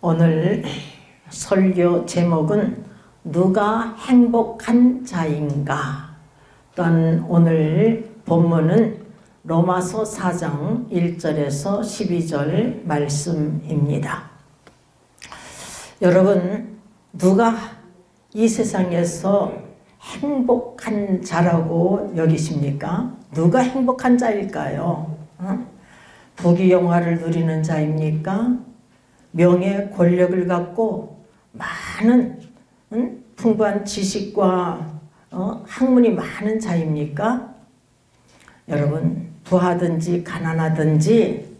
오늘 설교 제목은 누가 행복한 자인가? 또한 오늘 본문은 로마서 4장 1절에서 12절 말씀입니다. 여러분, 누가 이 세상에서 행복한 자라고 여기십니까? 누가 행복한 자일까요? 부귀영화를 누리는 자입니까? 명예, 권력을 갖고 많은 풍부한 지식과 학문이 많은 자입니까? 여러분, 부하든지 가난하든지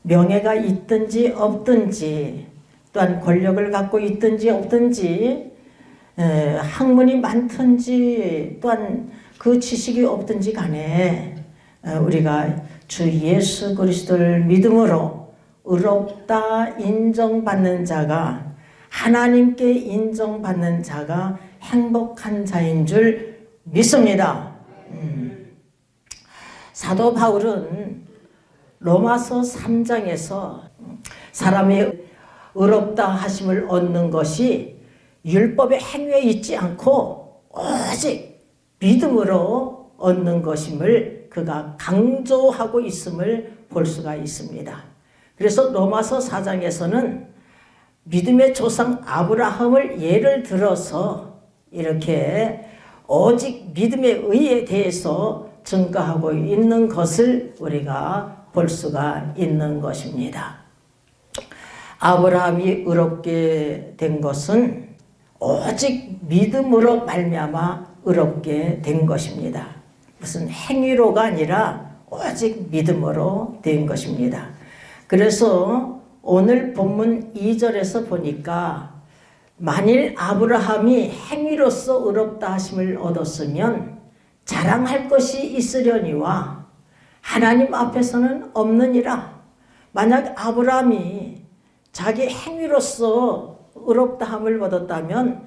명예가 있든지 없든지 또한 권력을 갖고 있든지 없든지 학문이 많든지 또한 그 지식이 없든지 간에 우리가 주 예수 그리스도를 믿음으로 의롭다 인정받는 자가, 하나님께 인정받는 자가 행복한 자인 줄 믿습니다. 사도 바울은 로마서 3장에서 사람이 의롭다 하심을 얻는 것이 율법의 행위에 있지 않고 오직 믿음으로 얻는 것임을 그가 강조하고 있음을 볼 수가 있습니다. 그래서 로마서 4장에서는 믿음의 조상 아브라함을 예를 들어서 이렇게 오직 믿음의 의에 대해서 증거하고 있는 것을 우리가 볼 수가 있는 것입니다. 아브라함이 의롭게 된 것은 오직 믿음으로 말미암아 의롭게 된 것입니다. 무슨 행위로가 아니라 오직 믿음으로 된 것입니다. 그래서 오늘 본문 2절에서 보니까 만일 아브라함이 행위로서 의롭다 하심을 얻었으면 자랑할 것이 있으려니와 하나님 앞에서는 없느니라. 만약 아브라함이 자기 행위로서 의롭다 함을 얻었다면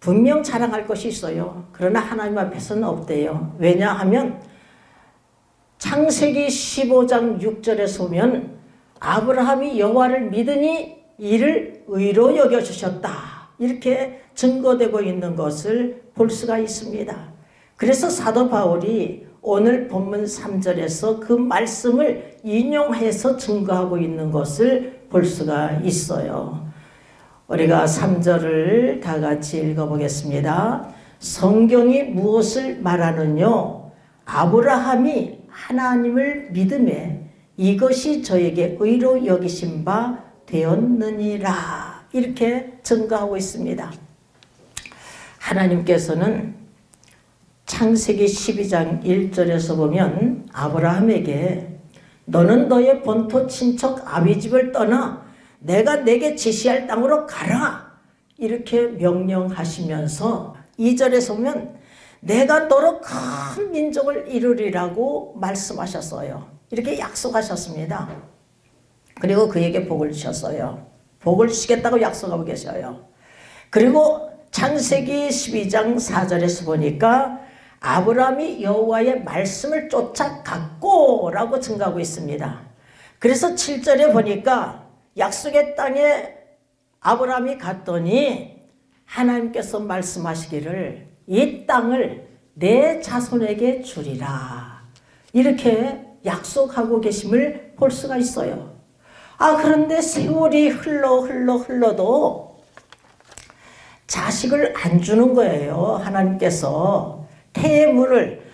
분명 자랑할 것이 있어요. 그러나 하나님 앞에서는 없대요. 왜냐하면 창세기 15장 6절에서 보면 아브라함이 여호와를 믿으니 이를 의로 여겨주셨다. 이렇게 증거되고 있는 것을 볼 수가 있습니다. 그래서 사도 바울이 오늘 본문 3절에서 그 말씀을 인용해서 증거하고 있는 것을 볼 수가 있어요. 우리가 3절을 다 같이 읽어보겠습니다. 성경이 무엇을 말하느뇨? 아브라함이 하나님을 믿음에 이것이 저에게 의로 여기신 바 되었느니라. 이렇게 증거하고 있습니다. 하나님께서는 창세기 12장 1절에서 보면 아브라함에게 너는 너의 본토 친척 아비집을 떠나 내가 내게 지시할 땅으로 가라. 이렇게 명령하시면서 2절에서 보면 내가 너로 큰 민족을 이루리라고 말씀하셨어요. 이렇게 약속하셨습니다. 그리고 그에게 복을 주셨어요. 복을 주시겠다고 약속하고 계셔요. 그리고 창세기 12장 4절에서 보니까 아브라함이 여호와의 말씀을 쫓아갔고 라고 증가하고 있습니다. 그래서 7절에 보니까 약속의 땅에 아브라함이 갔더니 하나님께서 말씀하시기를 이 땅을 내 자손에게 주리라. 이렇게 약속하고 계심을 볼 수가 있어요. 그런데 세월이 흘러도 자식을 안 주는 거예요. 하나님께서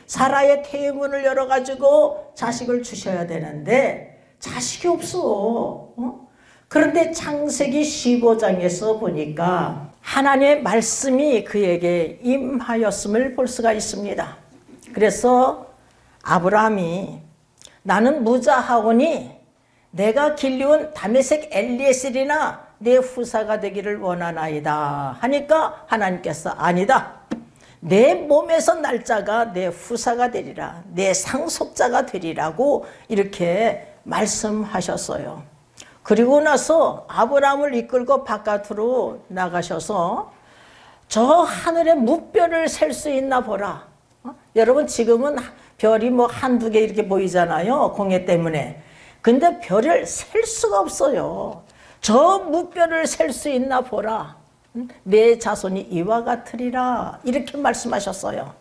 사라의 태문을 열어가지고 자식을 주셔야 되는데 자식이 없어. 그런데 창세기 15장에서 보니까 하나님의 말씀이 그에게 임하였음을 볼 수가 있습니다. 그래서 아브라함이 나는 무자하오니 내가 길리온 다메섹 엘리에셀이나 내 후사가 되기를 원하나이다 하니까 하나님께서 아니다. 내 몸에서 날짜가 내 후사가 되리라. 내 상속자가 되리라고 이렇게 말씀하셨어요. 그리고 나서 아브라함을 이끌고 바깥으로 나가셔서 저 하늘의 뭇별을 셀 수 있나 보라. 여러분 지금은 별이 뭐 한두 개 이렇게 보이잖아요. 공해 때문에. 근데 별을 셀 수가 없어요. 저 무뼈를 셀 수 있나 보라. 내 자손이 이와 같으리라. 이렇게 말씀하셨어요.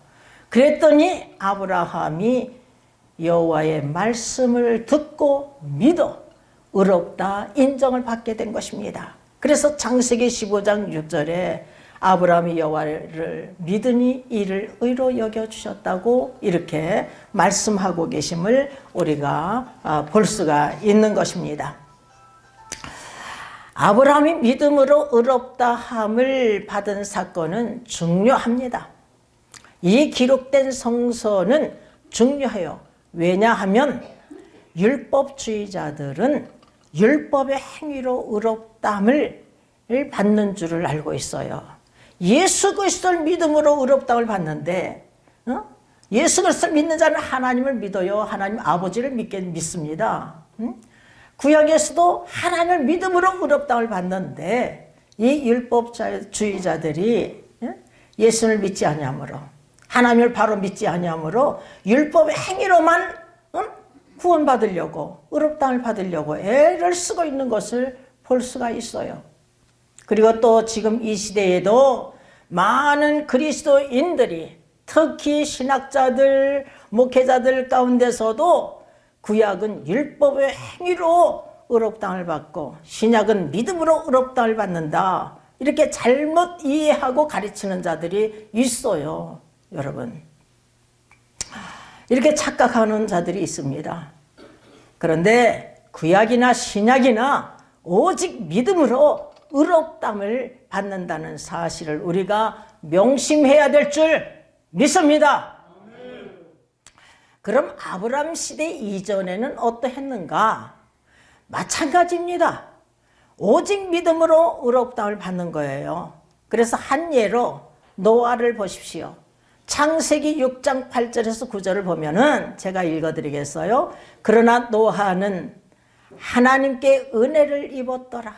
그랬더니 아브라함이 여호와의 말씀을 듣고 믿어 의롭다 인정을 받게 된 것입니다. 그래서 창세기 15장 6절에 아브라함이 여호와를 믿으니 이를 의로 여겨주셨다고 이렇게 말씀하고 계심을 우리가 볼 수가 있는 것입니다. 아브라함이 믿음으로 의롭다 함을 받은 사건은 중요합니다. 이 기록된 성서는 중요해요. 왜냐하면 율법주의자들은 율법의 행위로 의롭다함을 받는 줄을 알고 있어요. 예수 그리스도를 믿음으로 의롭다함을 받는데 예수 그리스도를 믿는 자는 하나님을 믿어요. 하나님 아버지를 믿습니다. 구약에서도 하나님을 믿음으로 의롭다함을 받는데 이 율법주의자들이 예수를 믿지 아니하므로 하나님을 바로 믿지 아니하므로 율법의 행위로만 구원받으려고 의롭다함을 받으려고 애를 쓰고 있는 것을 볼 수가 있어요. 그리고 또 지금 이 시대에도 많은 그리스도인들이 특히 신학자들, 목회자들 가운데서도 구약은 율법의 행위로 의롭다함을 받고 신약은 믿음으로 의롭다함을 받는다. 이렇게 잘못 이해하고 가르치는 자들이 있어요. 여러분. 이렇게 착각하는 자들이 있습니다. 그런데 구약이나 신약이나 오직 믿음으로 의롭다함을 받는다는 사실을 우리가 명심해야 될 줄 믿습니다. 그럼 아브라함 시대 이전에는 어떠했는가? 마찬가지입니다. 오직 믿음으로 의롭다함을 받는 거예요. 그래서 한 예로 노아를 보십시오. 창세기 6장 8절에서 9절을 보면은 제가 읽어드리겠어요. 그러나 노아는 하나님께 은혜를 입었더라.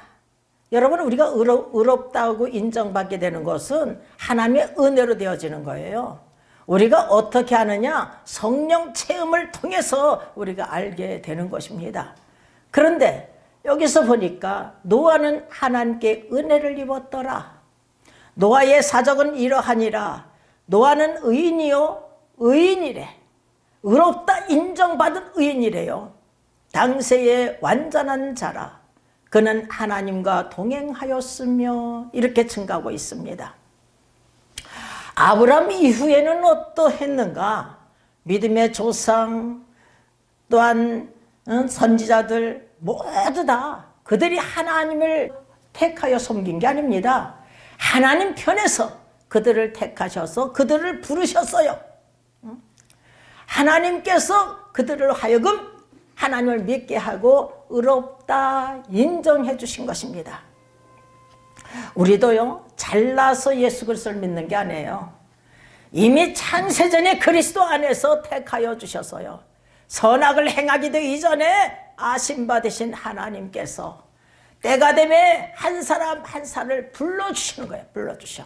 여러분, 우리가 의롭다고 인정받게 되는 것은 하나님의 은혜로 되어지는 거예요. 우리가 어떻게 하느냐? 성령 체험을 통해서 우리가 알게 되는 것입니다. 그런데 여기서 보니까 노아는 하나님께 은혜를 입었더라. 노아의 사적은 이러하니라. 노아는 의인이요 의인이래. 의롭다 인정받은 의인이래요. 당세의 완전한 자라. 그는 하나님과 동행하였으며 이렇게 증가하고 있습니다. 아브라함 이후에는 어떠했는가? 믿음의 조상 또한 선지자들 모두 다 그들이 하나님을 택하여 섬긴 게 아닙니다. 하나님 편에서 그들을 택하셔서 그들을 부르셨어요. 하나님께서 그들을 하여금 하나님을 믿게 하고 의롭다 인정해 주신 것입니다. 우리도요, 잘나서 예수 그리스도를 믿는 게 아니에요. 이미 창세전에 그리스도 안에서 택하여 주셔서요. 선악을 행하기도 이전에 아심받으신 하나님께서 때가 되면 한 사람 한 사람을 불러주시는 거예요. 불러주셔.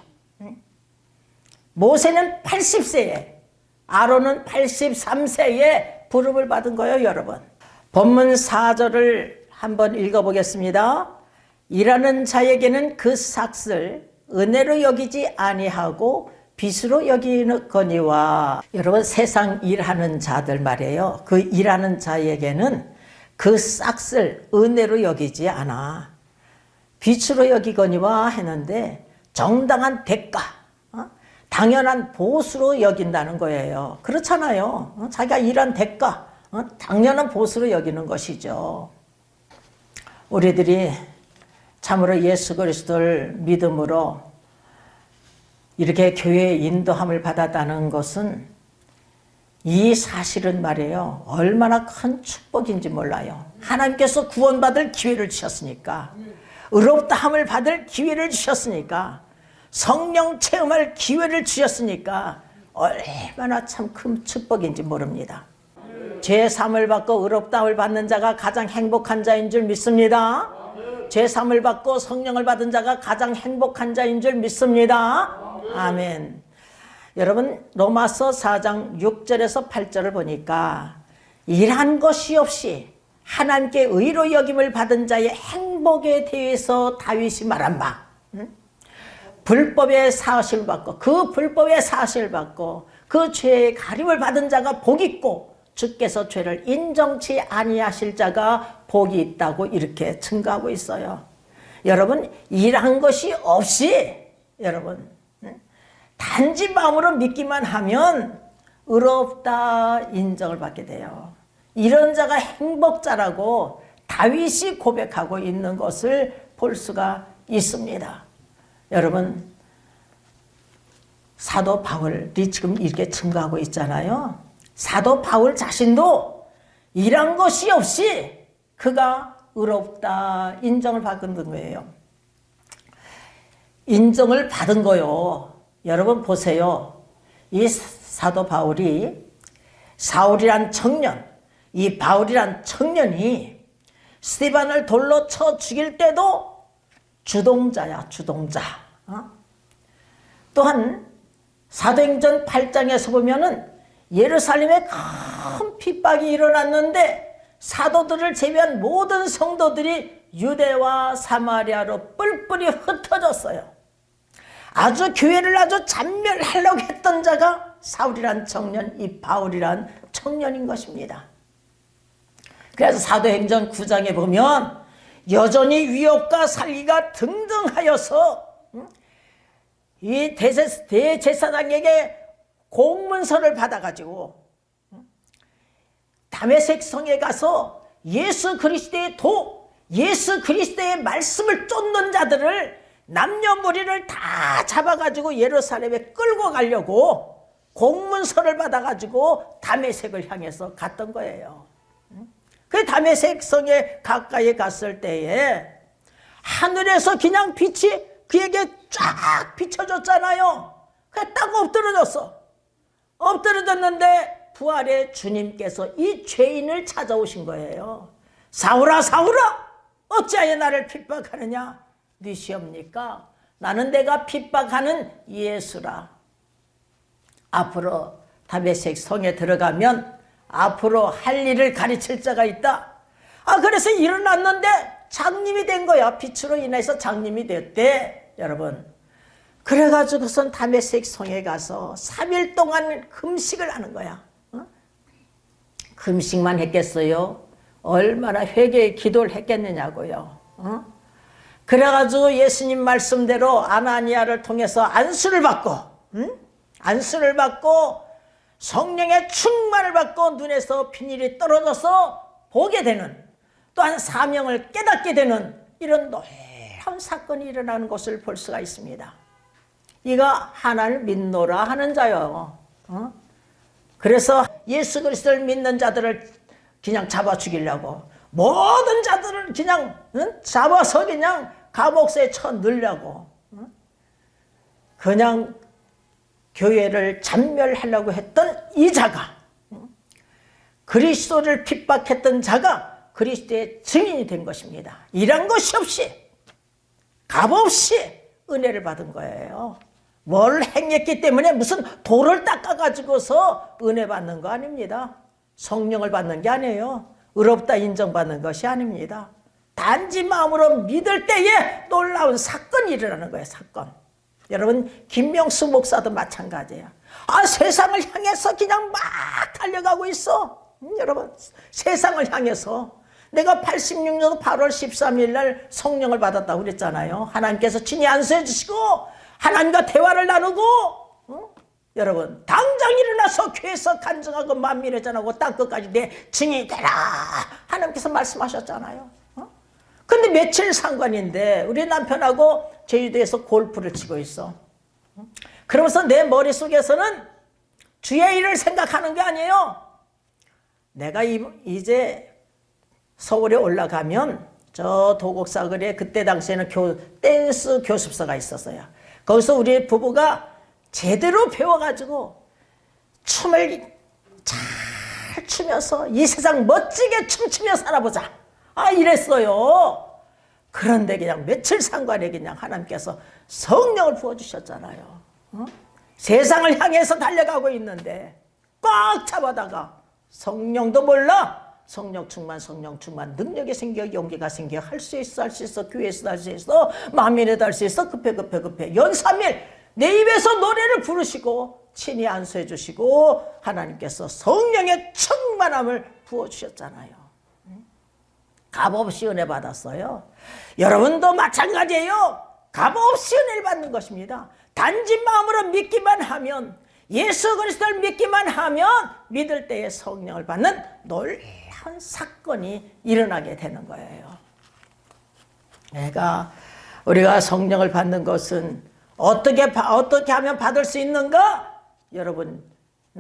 모세는 80세에 아론은 83세에 부름을 받은 거예요. 여러분, 본문 4절을 한번 읽어보겠습니다. 일하는 자에게는 그 삭을 은혜로 여기지 아니하고 빚으로 여기거니와. 여러분, 세상 일하는 자들 말이에요. 그 일하는 자에게는 그 삭을 은혜로 여기지 않아 빚으로 여기거니와 했는데 정당한 대가, 당연한 보수로 여긴다는 거예요. 그렇잖아요. 자기가 일한 대가, 당연한 보수로 여기는 것이죠. 우리들이 참으로 예수 그리스도를 믿음으로 이렇게 교회에 인도함을 받았다는 것은 이 사실은 말이에요. 얼마나 큰 축복인지 몰라요. 하나님께서 구원받을 기회를 주셨으니까, 의롭다함을 받을 기회를 주셨으니까, 성령 체험할 기회를 주셨으니까 얼마나 참 큰 축복인지 모릅니다. 죄사함을 받고 의롭다함을 받는 자가 가장 행복한 자인 줄 믿습니다. 죄사함을 받고 성령을 받은 자가 가장 행복한 자인 줄 믿습니다. 아멘. 여러분, 로마서 4장 6절에서 8절을 보니까 일한 것이 없이 하나님께 의로 여김을 받은 자의 행복에 대해서 다윗이 말한 바, 불법의 사실을 받고 그 불법의 사실을 받고 그 죄의 가림을 받은 자가 복이 있고 주께서 죄를 인정치 아니하실 자가 복이 있다고 이렇게 증거하고 있어요. 여러분, 이러한 것이 없이 여러분 단지 마음으로 믿기만 하면 의롭다 인정을 받게 돼요. 이런 자가 행복자라고 다윗이 고백하고 있는 것을 볼 수가 있습니다. 여러분, 사도 바울이 지금 이렇게 증거하고 있잖아요. 사도 바울 자신도 이런 것이 없이 그가 의롭다 인정을 받은 거예요. 인정을 받은 거요. 여러분 보세요. 이 사도 바울이 사울이란 청년, 이 바울이란 청년이 스데반을 돌로 쳐 죽일 때도 주동자야, 주동자. 또한 사도행전 8장에서 보면은 예루살렘에 큰 핍박이 일어났는데 사도들을 제외한 모든 성도들이 유대와 사마리아로 뿔뿔이 흩어졌어요. 아주 교회를 아주 잔멸하려고 했던 자가 사울이란 청년, 이 바울이란 청년인 것입니다. 그래서 사도행전 9장에 보면 여전히 위협과 살기가 등등하여서 이 대제사장에게 공문서를 받아가지고 다메섹 성에 가서 예수 그리스도의 예수 그리스도의 말씀을 쫓는 자들을 남녀 무리를 다 잡아가지고 예루살렘에 끌고 가려고 공문서를 받아가지고 다메섹을 향해서 갔던 거예요. 그 다메섹 성에 가까이 갔을 때에 하늘에서 그냥 빛이 그에게 쫙 비춰줬잖아요. 그냥 딱 엎드러졌어. 엎드러졌는데 부활의 주님께서 이 죄인을 찾아오신 거예요. 사울아, 사울아, 어찌하여 나를 핍박하느냐? 네 시옵니까? 나는 내가 핍박하는 예수라. 앞으로 다메섹 성에 들어가면 앞으로 할 일을 가르칠 자가 있다. 그래서 일어났는데 장님이 된 거야. 빛으로 인해서 장님이 됐대. 여러분, 그래가지고선 다메섹 성에 가서 3일 동안 금식을 하는 거야. 금식만 했겠어요? 얼마나 회개의 기도를 했겠느냐고요. 그래가지고 예수님 말씀대로 아나니아를 통해서 안수를 받고 안수를 받고 성령의 충만을 받고 눈에서 피 떨어져서 보게 되는, 또한 사명을 깨닫게 되는 이런 놀라운 사건이 일어나는 것을 볼 수가 있습니다. 이가 하나님을 믿노라 하는 자요. 그래서 예수 그리스도를 믿는 자들을 그냥 잡아 죽이려고, 모든 자들을 그냥 잡아서 그냥 감옥에 쳐 넣으려고, 그냥 교회를 잔멸하려고 했던 이 자가, 그리스도를 핍박했던 자가 그리스도의 증인이 된 것입니다. 이런 것이 없이, 값없이 은혜를 받은 거예요. 뭘 행했기 때문에 무슨 돌을 닦아가지고서 은혜 받는 거 아닙니다. 성령을 받는 게 아니에요. 의롭다 인정받는 것이 아닙니다. 단지 마음으로 믿을 때에 놀라운 사건이 일어나는 거예요. 사건. 여러분, 김명수 목사도 마찬가지예요. 세상을 향해서 그냥 막 달려가고 있어. 여러분, 세상을 향해서. 내가 86년도 8월 13일 날 성령을 받았다고 그랬잖아요. 하나님께서 친히 안수해 주시고 하나님과 대화를 나누고, 여러분, 당장 일어나서 교회에서 간증하고 만민의 전하고 땅끝까지 내 증인이 되라 하나님께서 말씀하셨잖아요. 근데 며칠 상관인데 우리 남편하고 제주도에서 골프를 치고 있어. 그러면서 내 머릿속에서는 주의 일을 생각하는 게 아니에요. 내가 이제 서울에 올라가면 저 도곡사거리에 그때 당시에는 댄스 교습소가 있었어요. 거기서 우리 부부가 제대로 배워가지고 춤을 잘 추면서 이 세상 멋지게 춤추며 살아보자. 이랬어요. 그런데 그냥 며칠 상관에 그냥 하나님께서 성령을 부어주셨잖아요. 세상을 향해서 달려가고 있는데 꽉 잡아다가 성령도 몰라 성령 충만, 성령 충만, 능력이 생겨, 용기가 생겨, 할 수 있어, 할 수 있어, 교회에서도 할 수 있어, 만민에도 할 수 있어, 급해, 급해, 급해. 연삼일 내 입에서 노래를 부르시고 친히 안수해 주시고 하나님께서 성령의 충만함을 부어주셨잖아요. 값없이 은혜 받았어요. 여러분도 마찬가지예요. 값없이 은혜를 받는 것입니다. 단지 마음으로 믿기만 하면, 예수 그리스도를 믿기만 하면 믿을 때에 성령을 받는 놀라운 사건이 일어나게 되는 거예요. 우리가 성령을 받는 것은 어떻게 하면 받을 수 있는가? 여러분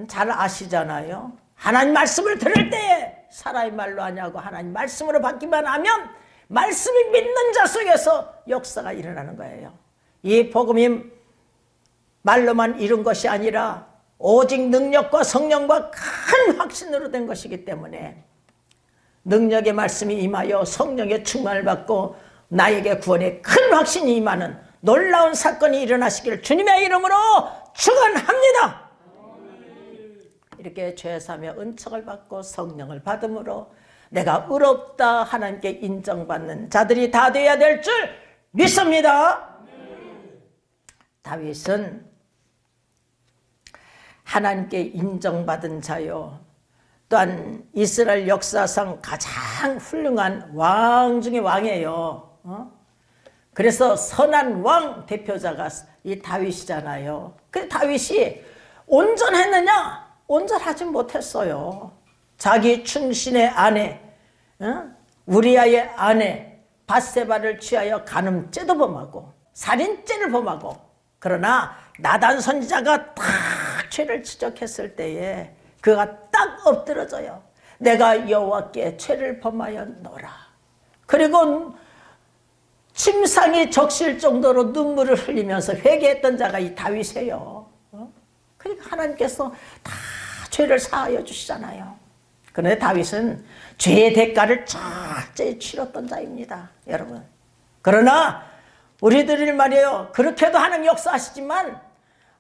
잘 아시잖아요. 하나님 말씀을 들을 때에 사람의 말로 하냐고 하나님 말씀으로 받기만 하면 말씀이 믿는 자 속에서 역사가 일어나는 거예요. 이 복음이 말로만 이룬 것이 아니라 오직 능력과 성령과 큰 확신으로 된 것이기 때문에 능력의 말씀이 임하여 성령의 충만을 받고 나에게 구원의 큰 확신이 임하는 놀라운 사건이 일어나시기를 주님의 이름으로 축원합니다. 이렇게 죄사하며 은총을 받고 성령을 받음으로 내가 의롭다 하나님께 인정받는 자들이 다 되어야 될 줄 믿습니다. 다윗은 하나님께 인정받은 자요, 또한 이스라엘 역사상 가장 훌륭한 왕 중의 왕이에요. 그래서 선한 왕 대표자가 이 다윗이잖아요. 그 다윗이 온전했느냐? 온전하지 못했어요. 자기 충신의 아내, 우리아의 아내 밧세바를 취하여 간음죄도 범하고 살인죄를 범하고, 그러나 나단 선지자가 딱 죄를 지적했을 때에 그가 딱 엎드러져요. 내가 여호와께 죄를 범하였노라. 그리고 침상이 적실 정도로 눈물을 흘리면서 회개했던 자가 이 다윗이에요. 그러니까 하나님께서 다 죄를 사하여 주시잖아요. 그런데 다윗은 죄의 대가를 철저히 치렀던 자입니다, 여러분. 그러나 우리들이 말이에요, 그렇게도 하나님 역사하시지만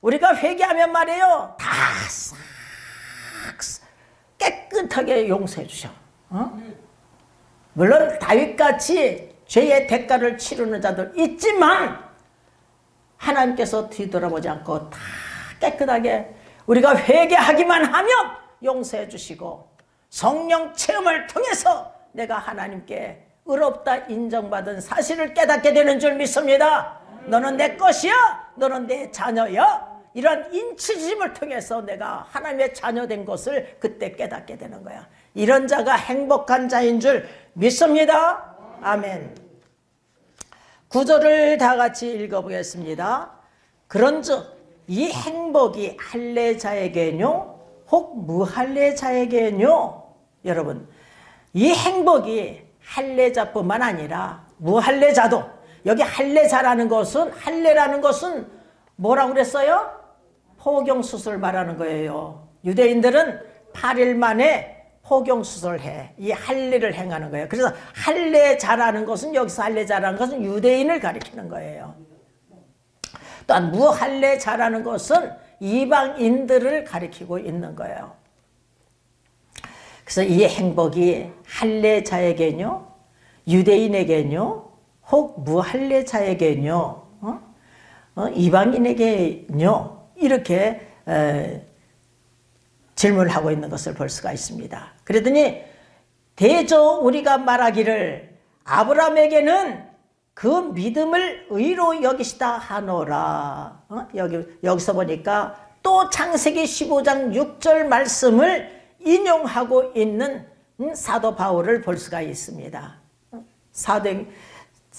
우리가 회개하면 말이에요, 다 싹 깨끗하게 용서해 주셔. 물론 다윗같이 죄의 대가를 치르는 자들 있지만 하나님께서 뒤돌아보지 않고 다 깨끗하게 우리가 회개하기만 하면 용서해 주시고 성령 체험을 통해서 내가 하나님께 의롭다 인정받은 사실을 깨닫게 되는 줄 믿습니다. 너는 내 것이야, 너는 내 자녀야. 이런 인치심을 통해서 내가 하나님의 자녀된 것을 그때 깨닫게 되는 거야. 이런 자가 행복한 자인 줄 믿습니다. 아멘. 구절을 다 같이 읽어보겠습니다. 그런즉 이 행복이 할례자에게뇨 혹 무할례자에게뇨. 여러분, 이 행복이 할례자뿐만 아니라 무할례자도, 여기 할례자라는 것은, 할례라는 것은 뭐라고 그랬어요? 포경수술 말하는 거예요. 유대인들은 8일 만에 포경수술을 해. 이 할례를 행하는 거예요. 그래서 할례자라는 것은, 여기서 할례자라는 것은 유대인을 가리키는 거예요. 또한 무할례자라는 것은 이방인들을 가리키고 있는 거예요. 그래서 이 행복이 할례자에게뇨, 유대인에게뇨, 혹 무할례자에게뇨, 이방인에게뇨, 이렇게 질문을 하고 있는 것을 볼 수가 있습니다. 그러더니 대저 우리가 말하기를 아브라함에게는 그 믿음을 의로 여기시다 하노라. 여기서 보니까 또 창세기 15장 6절 말씀을 인용하고 있는 사도 바울을 볼 수가 있습니다.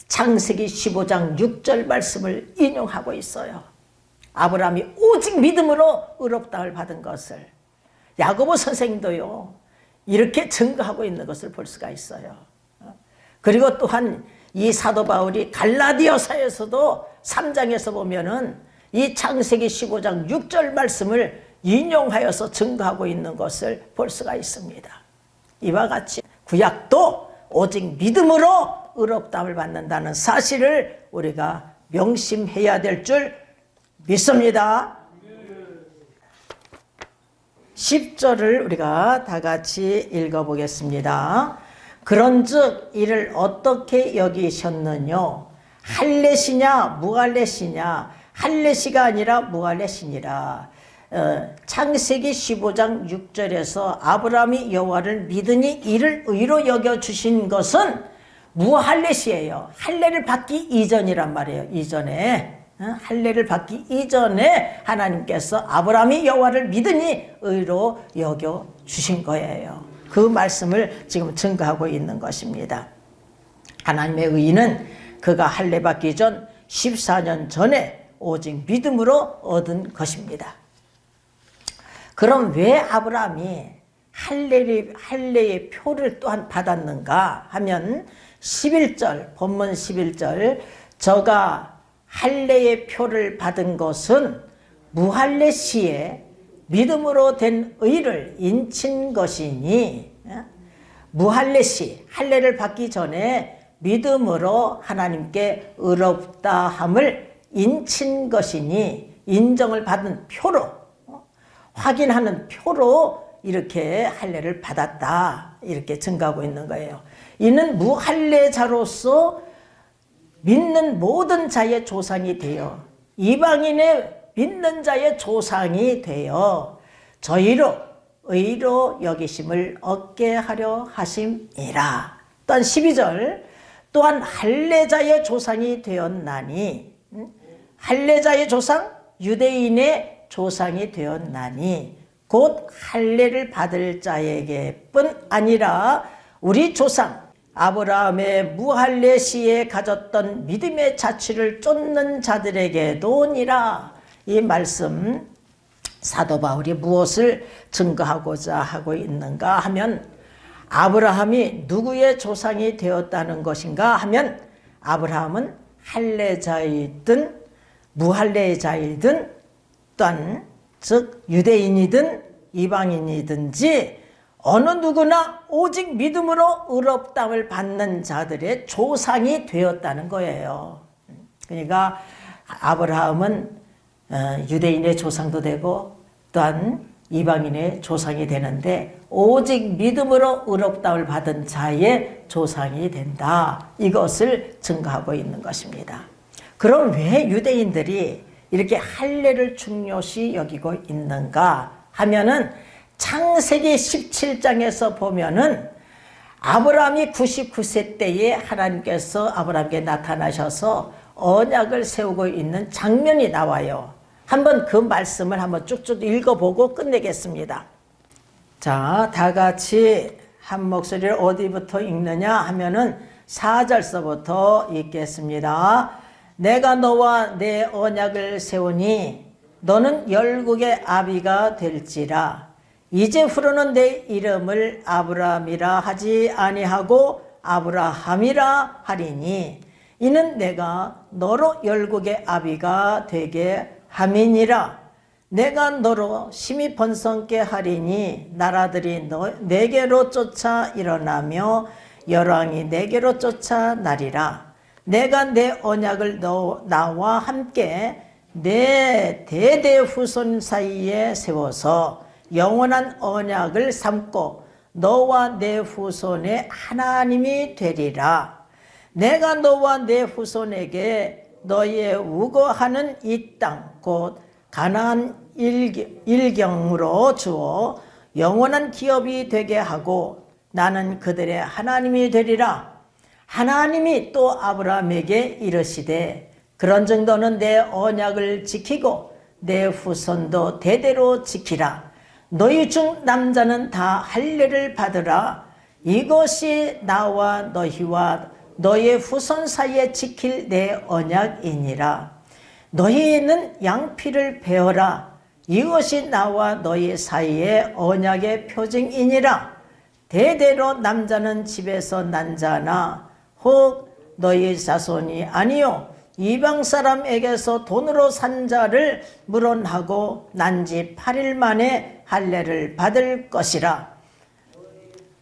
창세기 15장 6절 말씀을 인용하고 있어요. 아브라함이 오직 믿음으로 의롭다를 받은 것을 야고보 선생님도요, 이렇게 증거하고 있는 것을 볼 수가 있어요. 그리고 또한 이 사도 바울이 갈라디아서에서도 3장에서 보면은 이 창세기 15장 6절 말씀을 인용하여서 증거하고 있는 것을 볼 수가 있습니다. 이와 같이 구약도 오직 믿음으로 의롭다함을 받는다는 사실을 우리가 명심해야 될 줄 믿습니다. 10절을 우리가 다 같이 읽어보겠습니다. 그런즉 이를 어떻게 여기셨느뇨? 할례시냐 무할례시냐? 할례시가 아니라 무할례시니라. 창세기 15장 6절에서 아브라함이 여호와를 믿으니 이를 의로 여겨주신 것은 무할례시예요. 할례를 받기 이전이란 말이에요. 이전에. 할례를 받기 이전에 하나님께서 아브라함이 여호와를 믿으니 의로 여겨주신 거예요. 그 말씀을 지금 증거하고 있는 것입니다. 하나님의 의는 그가 할례 받기 전 14년 전에 오직 믿음으로 얻은 것입니다. 그럼 왜 아브라함이 할례의 표를 또한 받았는가 하면 11절, 본문 11절, 저가 할례의 표를 받은 것은 무할례 시에 믿음으로 된 의를 인친 것이니, 무할례 시, 할례를 받기 전에 믿음으로 하나님께 의롭다 함을 인친 것이니, 인정을 받은 표로, 확인하는 표로 이렇게 할례를 받았다, 이렇게 증거하고 있는 거예요. 이는 무할례자로서 믿는 모든 자의 조상이 되어, 이방인의 믿는 자의 조상이 되어 저희로 의로 여기심을 얻게 하려 하심이라. 또한 12절, 또한 할례자의 조상이 되었나니, 할례자의 조상, 유대인의 조상이 되었나니 곧 할례를 받을 자에게뿐 아니라 우리 조상 아브라함의 무할례 시에 가졌던 믿음의 자취를 쫓는 자들에게도니라. 이 말씀 사도 바울이 무엇을 증거하고자 하고 있는가 하면, 아브라함이 누구의 조상이 되었다는 것인가 하면, 아브라함은 할례자이든 무할례자이든 또한 즉 유대인이든 이방인이든지 어느 누구나 오직 믿음으로 의롭다함을 받는 자들의 조상이 되었다는 거예요. 그러니까 아브라함은 유대인의 조상도 되고 또한 이방인의 조상이 되는데 오직 믿음으로 의롭다함을 받은 자의 조상이 된다. 이것을 증거하고 있는 것입니다. 그럼 왜 유대인들이 이렇게 할례를 중요시 여기고 있는가 하면은 창세기 17장에서 보면은 아브라함이 99세 때에 하나님께서 아브라함에게 나타나셔서 언약을 세우고 있는 장면이 나와요. 한번 그 말씀을 한번 쭉쭉 읽어보고 끝내겠습니다. 자, 다 같이 한 목소리를 어디부터 읽느냐 하면은 4절서부터 읽겠습니다. 내가 너와 내 언약을 세우니 너는 열국의 아비가 될지라. 이제후로는 내 이름을 아브라함이라 하지 아니하고 아브라함이라 하리니 이는 내가 너로 열국의 아비가 되게 함이니라. 내가 너로 심히 번성케 하리니 나라들이 내게로 쫓아 일어나며 열왕이 내게로 쫓아 나리라. 내가 내 언약을 나와 함께 내 대대 후손 사이에 세워서 영원한 언약을 삼고 너와 내 후손의 하나님이 되리라. 내가 너와 내 후손에게 너의 우거하는 이 땅 곧 가나안 일경으로 주어 영원한 기업이 되게 하고 나는 그들의 하나님이 되리라. 하나님이 또 아브라함에게 이르시되 그런즉 너는 내 언약을 지키고 내 후손도 대대로 지키라. 너희 중 남자는 다 할례를 받으라. 이것이 나와 너희와 너의 후손 사이에 지킬 내 언약이니라. 너희는 양피를 베어라. 이것이 나와 너희 사이의 언약의 표징이니라. 대대로 남자는 집에서 난 자나 혹 너희 자손이 아니요 이방 사람에게서 돈으로 산 자를 물어하고 난 지 8일 만에 할례를 받을 것이라.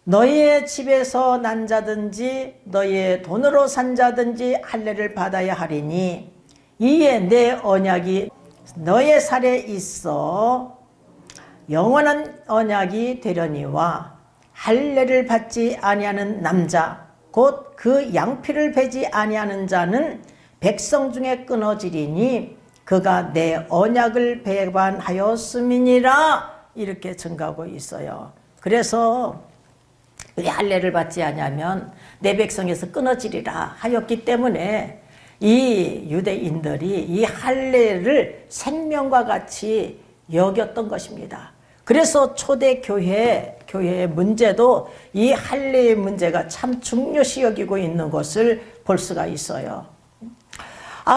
너희의 집에서 난 자든지 너희의 돈으로 산 자든지 할례를 받아야 하리니 이에 내 언약이 너의 살에 있어 영원한 언약이 되려니와 할례를 받지 아니하는 남자 곧 그 양피를 베지 아니하는 자는 백성 중에 끊어지리니 그가 내 언약을 배반하였음이니라. 이렇게 증가하고 있어요. 그래서 우리 할례를 받지 아니하면 내 백성에서 끊어지리라 하였기 때문에 이 유대인들이 이 할례를 생명과 같이 여겼던 것입니다. 그래서 초대 교회의 문제도 이 할례의 문제가 참 중요시 여기고 있는 것을 볼 수가 있어요.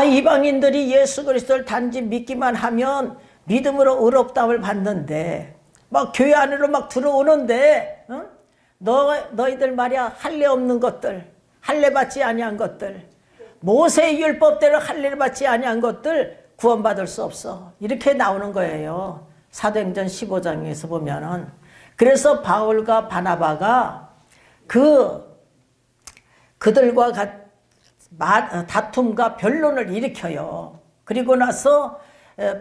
이방인들이 예수 그리스도를 단지 믿기만 하면 믿음으로 의롭다움을 받는데 막 교회 안으로 막 들어오는데 너희들 말이야 할례 없는 것들, 할례 받지 아니한 것들, 모세의 율법대로 할례를 받지 아니한 것들 구원받을 수 없어. 이렇게 나오는 거예요. 사도행전 15장에서 보면은. 그래서 바울과 바나바가 그들과 다툼과 변론을 일으켜요. 그리고 나서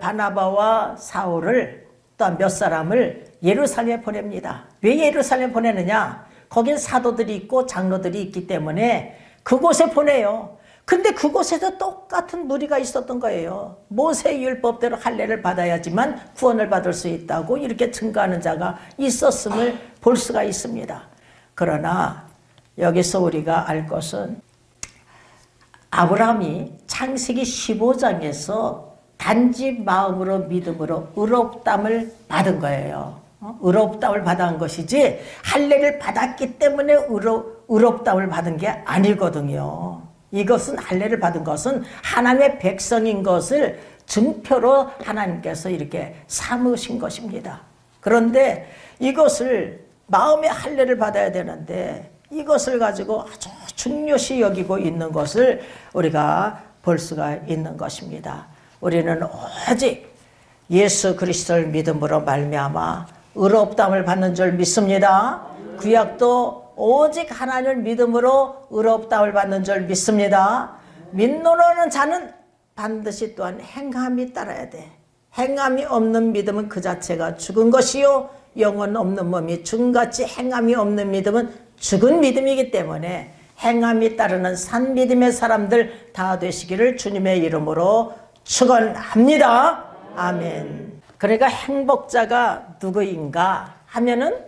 바나바와 사울을 또 몇 사람을 예루살렘에 보냅니다. 왜 예루살렘에 보내느냐? 거긴 사도들이 있고 장로들이 있기 때문에 그곳에 보내요. 근데 그곳에도 똑같은 무리가 있었던 거예요. 모세의 율법대로 할례를 받아야지만 구원을 받을 수 있다고 이렇게 증거하는 자가 있었음을 볼 수가 있습니다. 그러나 여기서 우리가 알 것은 아브라함이 창세기 15장에서 단지 마음으로 믿음으로 의롭다함을 받은 거예요. 의롭다함을 받은 것이지 할례를 받았기 때문에 의롭다함을 받은 게 아니거든요. 이것은 할례를 받은 것은 하나님의 백성인 것을 증표로 하나님께서 이렇게 삼으신 것입니다. 그런데 이것을 마음의 할례를 받아야 되는데 이것을 가지고 아주 중요시 여기고 있는 것을 우리가 볼 수가 있는 것입니다. 우리는 오직 예수 그리스도를 믿음으로 말미암아 의롭다함을 받는 줄 믿습니다. 구약도 오직 하나님을 믿음으로 의롭다함을 받는 줄 믿습니다. 믿노라는 자는 반드시 또한 행함이 따라야 돼. 행함이 없는 믿음은 그 자체가 죽은 것이요 영혼 없는 몸이 죽음같이 행함이 없는 믿음은 죽은 믿음이기 때문에 행함이 따르는 산 믿음의 사람들 다 되시기를 주님의 이름으로 축원합니다. 아멘. 그러니까 행복자가 누구인가 하면은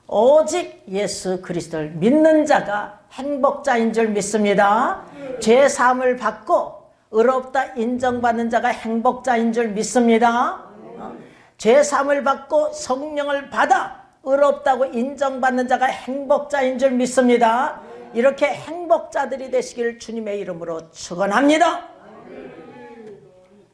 오직 예수 그리스도를 믿는 자가 행복자인 줄 믿습니다. 죄 사함을 받고 의롭다 인정받는 자가 행복자인 줄 믿습니다. 죄 사함을 받고 성령을 받아 의롭다고 인정받는 자가 행복자인 줄 믿습니다. 이렇게 행복자들이 되시길 주님의 이름으로 축원합니다.